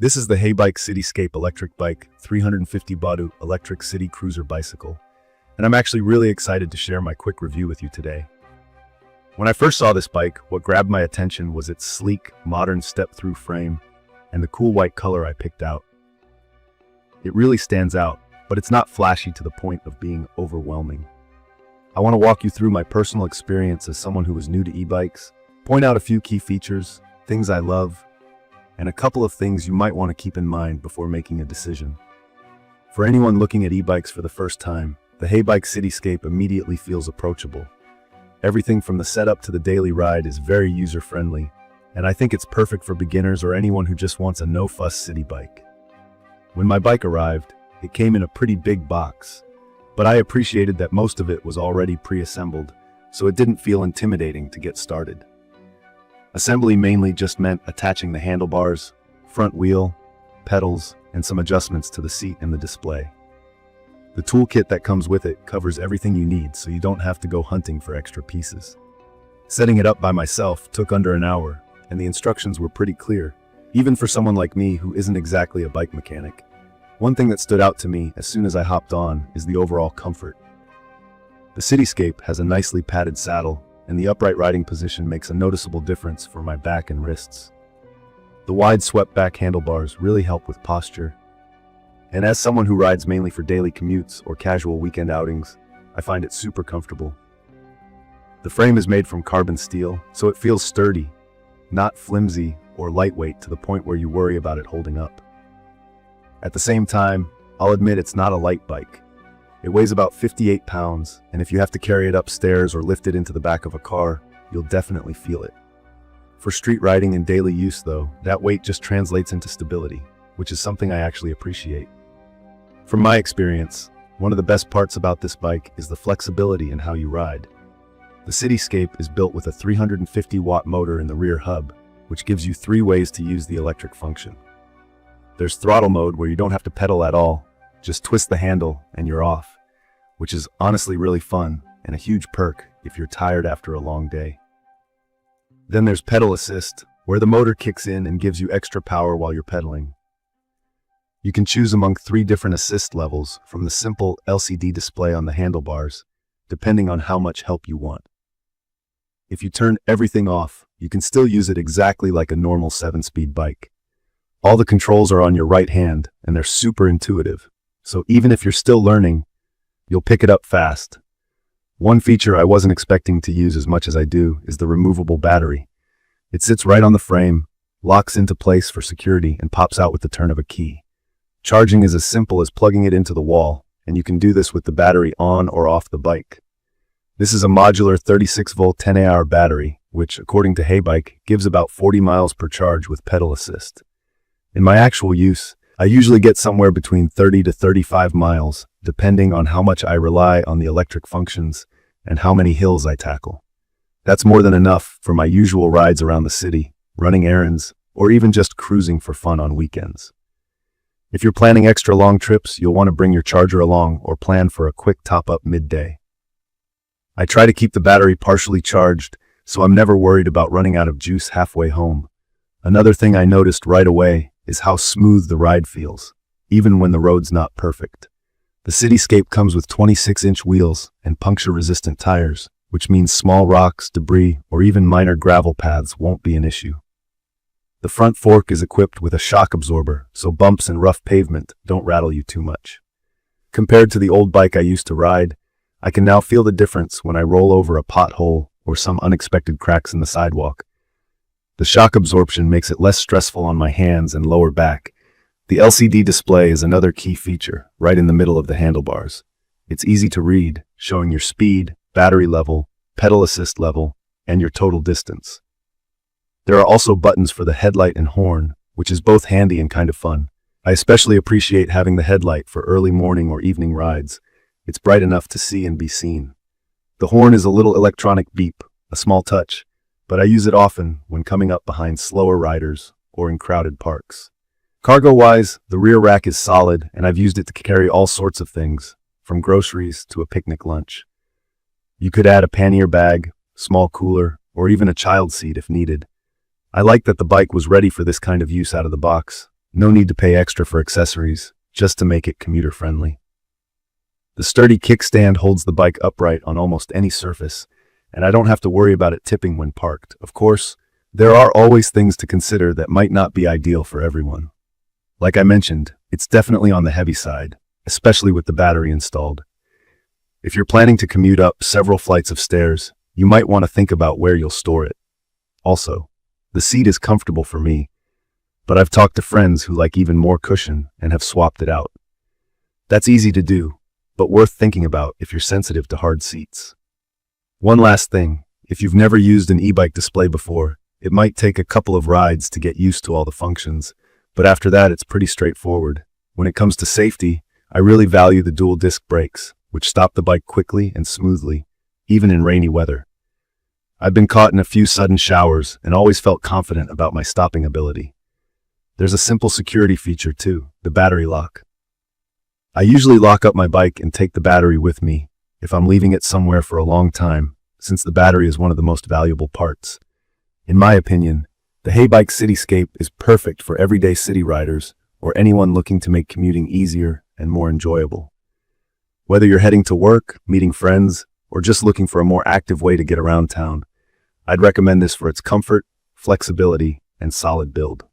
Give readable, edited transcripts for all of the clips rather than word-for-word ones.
This is the Heybike Cityscape Electric Bike 350 Badu electric city cruiser bicycle, and I'm actually really excited to share my quick review with you today. When I first saw this bike, what grabbed my attention was its sleek, modern step-through frame and the cool white color I picked out. It really stands out, but it's not flashy to the point of being overwhelming. I want to walk you through my personal experience as someone who is new to e-bikes, point out a few key features, things I love, and a couple of things you might want to keep in mind before making a decision. For anyone looking at e-bikes for the first time, the Heybike Cityscape immediately feels approachable. Everything from the setup to the daily ride is very user-friendly, and I think it's perfect for beginners or anyone who just wants a no-fuss city bike. When my bike arrived, it came in a pretty big box, but I appreciated that most of it was already pre-assembled, so it didn't feel intimidating to get started. Assembly mainly just meant attaching the handlebars, front wheel, pedals, and some adjustments to the seat and the display. The toolkit that comes with it covers everything you need, so you don't have to go hunting for extra pieces. Setting it up by myself took under an hour, and the instructions were pretty clear, even for someone like me who isn't exactly a bike mechanic. One thing that stood out to me as soon as I hopped on is the overall comfort. The Cityscape has a nicely padded saddle, and the upright riding position makes a noticeable difference for my back and wrists. The wide swept-back handlebars really help with posture, and as someone who rides mainly for daily commutes or casual weekend outings, I find it super comfortable. The frame is made from carbon steel, so it feels sturdy, not flimsy or lightweight to the point where you worry about it holding up. At the same time, I'll admit it's not a light bike. It weighs about 58 pounds, and if you have to carry it upstairs or lift it into the back of a car, you'll definitely feel it. For street riding and daily use though, that weight just translates into stability, which is something I actually appreciate. From my experience, one of the best parts about this bike is the flexibility in how you ride. The Cityscape is built with a 350-watt motor in the rear hub, which gives you 3 ways to use the electric function. There's throttle mode where you don't have to pedal at all, just twist the handle and you're off, which is honestly really fun and a huge perk if you're tired after a long day. Then there's pedal assist, where the motor kicks in and gives you extra power while you're pedaling. You can choose among 3 different assist levels from the simple LCD display on the handlebars, depending on how much help you want. If you turn everything off, you can still use it exactly like a normal 7-speed bike. All the controls are on your right hand, and they're super intuitive. So even if you're still learning, you'll pick it up fast. One feature I wasn't expecting to use as much as I do is the removable battery. It sits right on the frame, locks into place for security, and pops out with the turn of a key. Charging is as simple as plugging it into the wall, and you can do this with the battery on or off the bike. This is a modular 36-volt 10Ah battery, which, according to Heybike, gives about 40 miles per charge with pedal assist. In my actual use, I usually get somewhere between 30 to 35 miles, depending on how much I rely on the electric functions and how many hills I tackle. That's more than enough for my usual rides around the city, running errands, or even just cruising for fun on weekends. If you're planning extra long trips, you'll want to bring your charger along or plan for a quick top-up midday. I try to keep the battery partially charged, so I'm never worried about running out of juice halfway home. Another thing I noticed right away is how smooth the ride feels, even when the road's not perfect. The Cityscape comes with 26-inch wheels and puncture-resistant tires, which means small rocks, debris, or even minor gravel paths won't be an issue. The front fork is equipped with a shock absorber, so bumps and rough pavement don't rattle you too much. Compared to the old bike I used to ride, I can now feel the difference when I roll over a pothole or some unexpected cracks in the sidewalk. The shock absorption makes it less stressful on my hands and lower back. The LCD display is another key feature, right in the middle of the handlebars. It's easy to read, showing your speed, battery level, pedal assist level, and your total distance. There are also buttons for the headlight and horn, which is both handy and kind of fun. I especially appreciate having the headlight for early morning or evening rides. It's bright enough to see and be seen. The horn is a little electronic beep, a small touch, but I use it often when coming up behind slower riders or in crowded parks. Cargo-wise, the rear rack is solid, and I've used it to carry all sorts of things, from groceries to a picnic lunch. You could add a pannier bag, small cooler, or even a child seat if needed. I like that the bike was ready for this kind of use out of the box, No need to pay extra for accessories, just to make it commuter-friendly. The sturdy kickstand holds the bike upright on almost any surface, and I don't have to worry about it tipping when parked. Of course, there are always things to consider that might not be ideal for everyone. Like I mentioned, it's definitely on the heavy side, especially with the battery installed. If you're planning to commute up several flights of stairs, you might want to think about where you'll store it. Also, the seat is comfortable for me, but I've talked to friends who like even more cushion and have swapped it out. That's easy to do, but worth thinking about if you're sensitive to hard seats. One last thing, if you've never used an e-bike display before, it might take a couple of rides to get used to all the functions, but after that it's pretty straightforward. When it comes to safety, I really value the dual disc brakes, which stop the bike quickly and smoothly, even in rainy weather. I've been caught in a few sudden showers and always felt confident about my stopping ability. There's a simple security feature too, the battery lock. I usually lock up my bike and take the battery with me if I'm leaving it somewhere for a long time, since the battery is one of the most valuable parts. In my opinion, the Heybike Cityscape is perfect for everyday city riders or anyone looking to make commuting easier and more enjoyable. Whether you're heading to work, meeting friends, or just looking for a more active way to get around town, I'd recommend this for its comfort, flexibility, and solid build.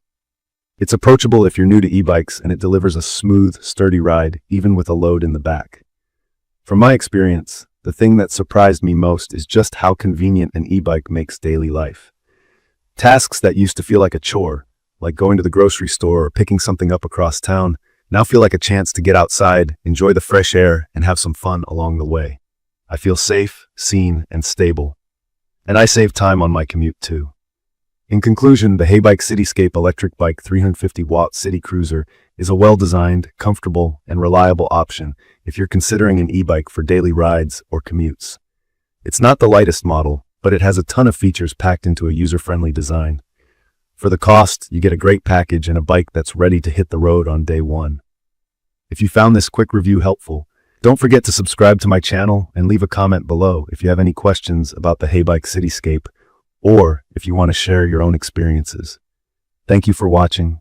It's approachable if you're new to e-bikes, and it delivers a smooth, sturdy ride, even with a load in the back. From my experience, the thing that surprised me most is just how convenient an e-bike makes daily life. Tasks that used to feel like a chore, like going to the grocery store or picking something up across town, now feel like a chance to get outside, enjoy the fresh air, and have some fun along the way. I feel safe, seen, and stable. And I save time on my commute too. In conclusion, the Heybike Cityscape Electric Bike 350-watt city cruiser is a well-designed, comfortable, and reliable option if you're considering an e-bike for daily rides or commutes. It's not the lightest model, but it has a ton of features packed into a user-friendly design. For the cost, you get a great package and a bike that's ready to hit the road on day one. If you found this quick review helpful, don't forget to subscribe to my channel and leave a comment below if you have any questions about the Heybike Cityscape, or if you want to share your own experiences. Thank you for watching,